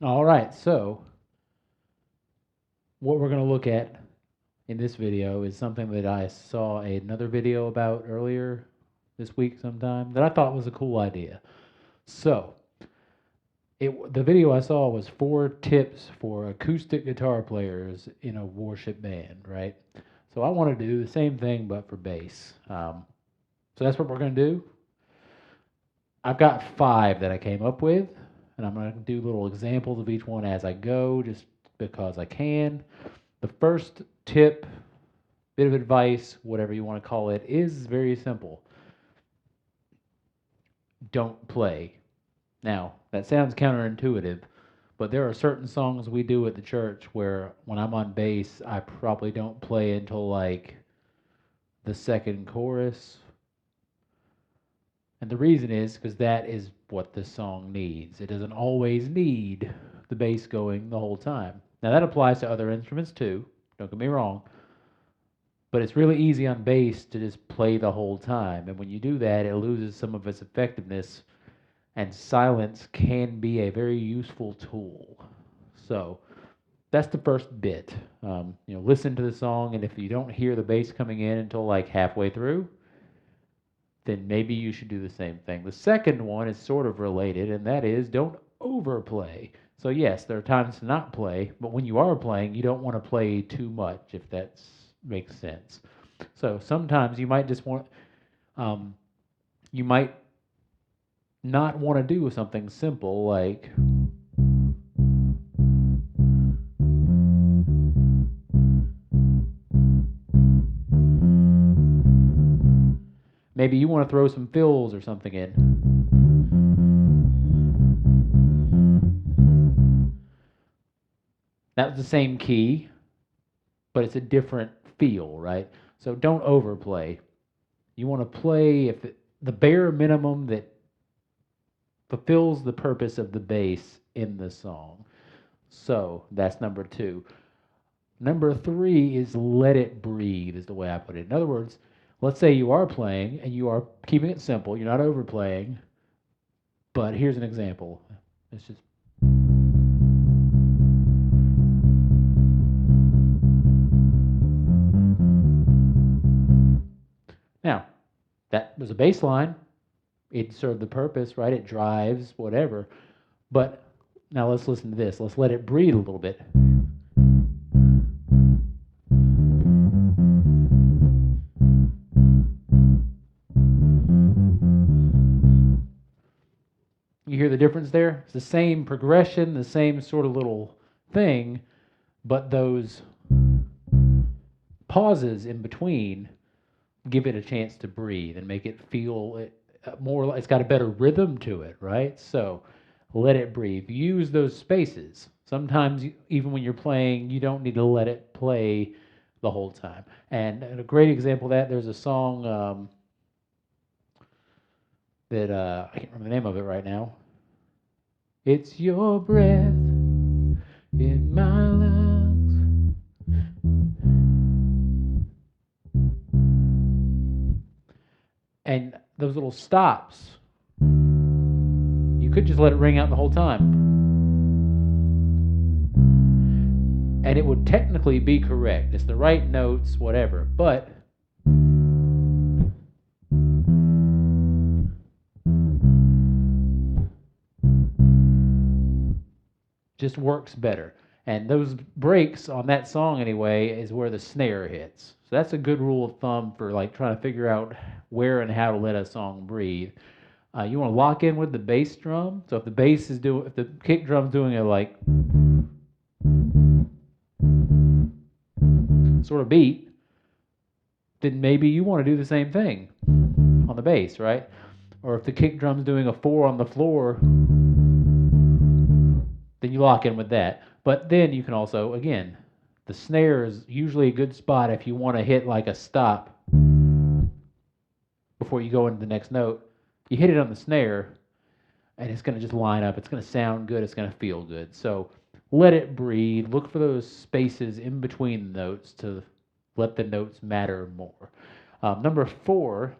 All right, so what we're going to look at in this video is something that I saw another video about earlier this week sometime that I thought was a cool idea. So, the video I saw was 4 tips for acoustic guitar players in a worship band, right? So I wanted to do the same thing but for bass. So that's what we're going to do. I've got 5 that I came up with, and I'm going to do little examples of each one as I go, just because I can. The first tip, bit of advice, whatever you want to call it, is very simple. Don't play. Now, that sounds counterintuitive, but there are certain songs we do at the church where when I'm on bass, I probably don't play until like the second chorus. And the reason is because that is what the song needs. It doesn't always need the bass going the whole time. Now, that applies to other instruments too, don't get me wrong. But it's really easy on bass to just play the whole time. And when you do that, it loses some of its effectiveness, and silence can be a very useful tool. So that's the first bit. Listen to the song, and if you don't hear the bass coming in until like halfway through, then maybe you should do the same thing. The second one is sort of related, and that is don't overplay. So yes, there are times to not play, but when you are playing, you don't want to play too much, if that makes sense. So sometimes you might just want, you might not want to do something simple like maybe you want to throw some fills or something in. That's the same key, but it's a different feel, right? So don't overplay. You want to play the bare minimum that fulfills the purpose of the bass in the song. So that's number 2. Number 3 is let it breathe, is the way I put it. In other words, let's say you are playing and you are keeping it simple, you're not overplaying, but here's an example. It's just. Now, that was a bass line. It served the purpose, right? It drives, whatever. But now let's listen to this. Let's let it breathe a little bit. You hear the difference there? It's the same progression, the same sort of little thing, but those pauses in between give it a chance to breathe and make it feel more. It's got a better rhythm to it, right? So let it breathe. Use those spaces. Sometimes, even when you're playing, you don't need to let it play the whole time. And a great example of that, there's a song that I can't remember the name of it right now. It's your breath in my lungs. And those little stops, you could just let it ring out the whole time. And it would technically be correct. It's the right notes, whatever. But just works better. And those breaks on that song anyway is where the snare hits. So that's a good rule of thumb for like trying to figure out where and how to let a song breathe. You want to lock in with the bass drum. So if the kick drum's doing a like sort of beat, then maybe you want to do the same thing on the bass, right? Or if the kick drum's doing a 4 on the floor, then you lock in with that. But then you can also, again, the snare is usually a good spot if you want to hit like a stop before you go into the next note. You hit it on the snare, and it's going to just line up. It's going to sound good. It's going to feel good. So let it breathe. Look for those spaces in between the notes to let the notes matter more. Number 4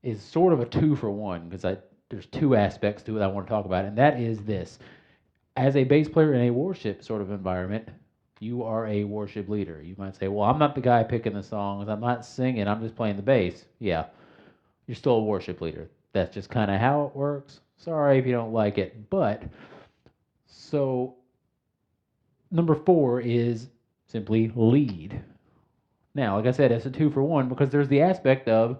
is sort of a 2 for 1 because there's 2 aspects to it I want to talk about, and that is this. as a bass player in a worship sort of environment, you are a worship leader. You might say, well, I'm not the guy picking the songs. I'm not singing. I'm just playing the bass. Yeah, you're still a worship leader. That's just kind of how it works. Sorry if you don't like it. But so number 4 is simply lead. Now, like I said, it's a 2-for-1 because there's the aspect of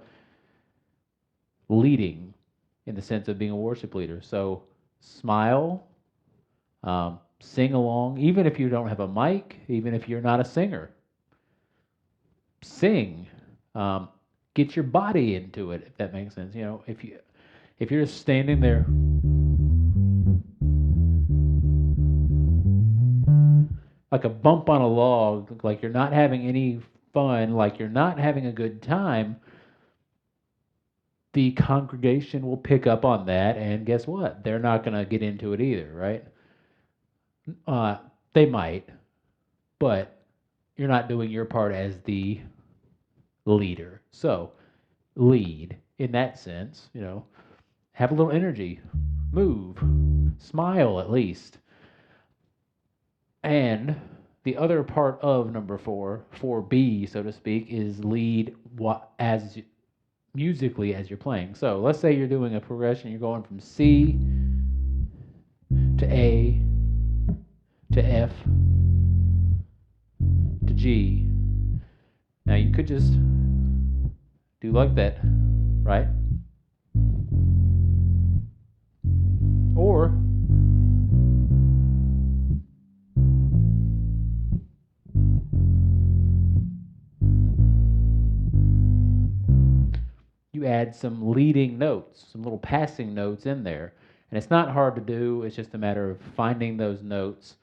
leading in the sense of being a worship leader. So smile, sing along, even if you don't have a mic, even if you're not a singer. Sing, get your body into it, if that makes sense. You know, if you're just standing there, like a bump on a log, like you're not having any fun, like you're not having a good time, the congregation will pick up on that, and guess what? They're not going to get into it either, right? Uh, they might, but you're not doing your part as the leader. So, lead in that sense, you know, have a little energy, move, smile at least. And the other part of number 4, 4B, so to speak, is lead as musically as you're playing. So let's say you're doing a progression, you're going from C to A to F to G. Now you could just do like that, right? Or you add some leading notes, some little passing notes in there. And it's not hard to do, it's just a matter of finding those notes.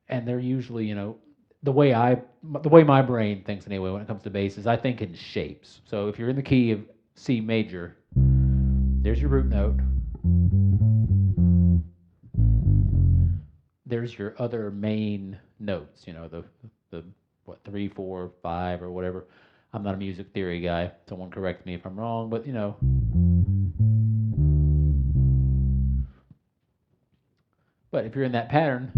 And they're usually, you know, the way my brain thinks anyway when it comes to bass is I think in shapes. So if you're in the key of C major, there's your root note. There's your other main notes, you know, the what 3, 4, 5 or whatever. I'm not a music theory guy. Someone correct me if I'm wrong, but you know. But if you're in that pattern,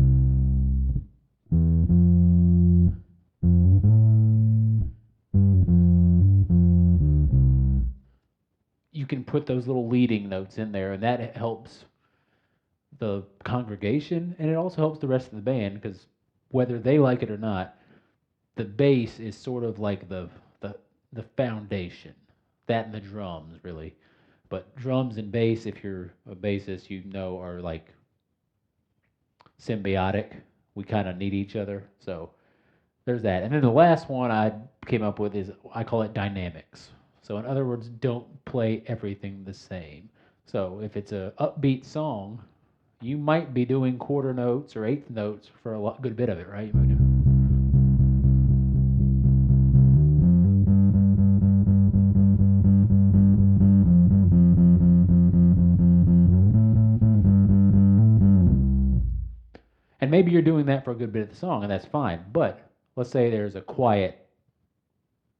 you can put those little leading notes in there, and that helps the congregation, and it also helps the rest of the band because whether they like it or not, the bass is sort of like the foundation. That and the drums, really. But drums and bass, if you're a bassist, you know, are like symbiotic. We kind of need each other. So there's that. And then the last one I came up with is I call it dynamics. So in other words, don't play everything the same. So if it's a upbeat song, you might be doing quarter notes or eighth notes for a good bit of it, right? You might do. And maybe you're doing that for a good bit of the song, and that's fine. But let's say there's a quiet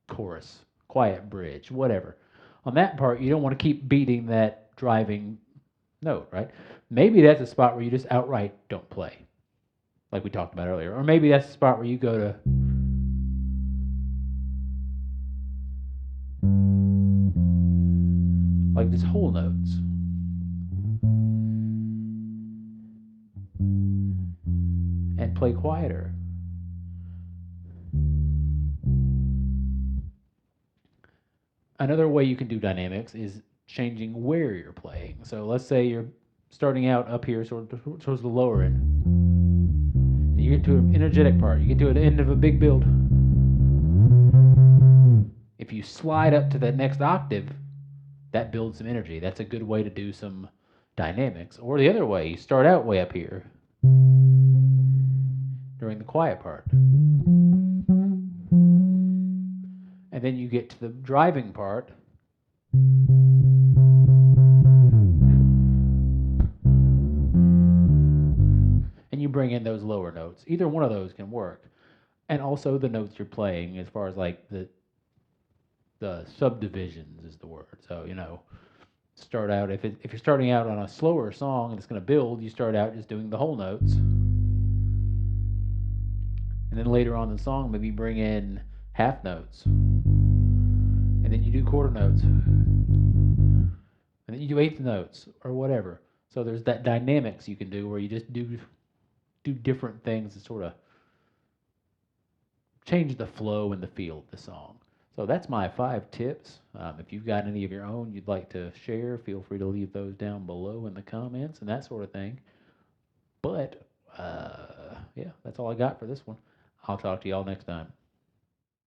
chorus, quiet bridge, whatever. On that part, you don't want to keep beating that driving note, right? Maybe that's a spot where you just outright don't play, like we talked about earlier. Or maybe that's a spot where you go to like just whole notes. And play quieter. Another way you can do dynamics is changing where you're playing. So let's say you're starting out up here towards the lower end. And you get to an energetic part. You get to the end of a big build. If you slide up to that next octave, that builds some energy. That's a good way to do some dynamics. Or the other way, you start out way up here during the quiet part. And then you get to the driving part. And you bring in those lower notes. Either one of those can work. And also the notes you're playing as far as like the subdivisions is the word. So, you know, Start out if you're starting out on a slower song and it's going to build, you start out just doing the whole notes, and then later on in the song maybe bring in half notes, and then you do quarter notes, and then you do eighth notes or whatever. So there's that dynamics you can do where you just do different things to sort of change the flow and the feel of the song. So that's my 5 tips. If you've got any of your own you'd like to share, feel free to leave those down below in the comments and that sort of thing. But yeah, that's all I got for this one. I'll talk to y'all next time.